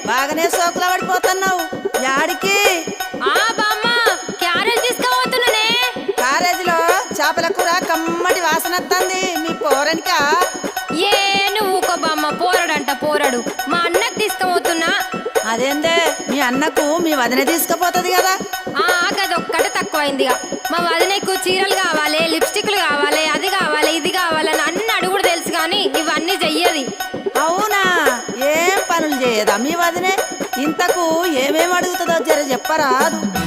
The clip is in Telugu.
బాగానే సోకుల పడిపోతున్నావు. యాడికి? బామ్మ క్యారేజ్ తీసుకుపోతున్నానే. క్యారేజీలో చేపల కూర కమ్మటి వాసన వస్తుంది. మీ పోరనికా? నువ్వు ఊకో బామ్మ. పోరడంట పోరడు. మా అన్నకు తీసుకుపోతున్నా. అదేందే మీ అన్నకు మీ వదిన తీసుకుపోతుంది కదా? గదొక్కటే తక్కువైందిగా. మా వదినకు చీరలు కావాలి, లిప్స్టిక్లు కావాలి, అది కావాలి, ఇది కావాలని అన్ని అడుగుడు తెలుసు కానీ ఇవన్నీ చెయ్యది. అవునా? ఏం పనులు చేయదా మీ వదినే? ఇంతకు ఏమేమి అడుగుతుందో జర చెప్పరాదు.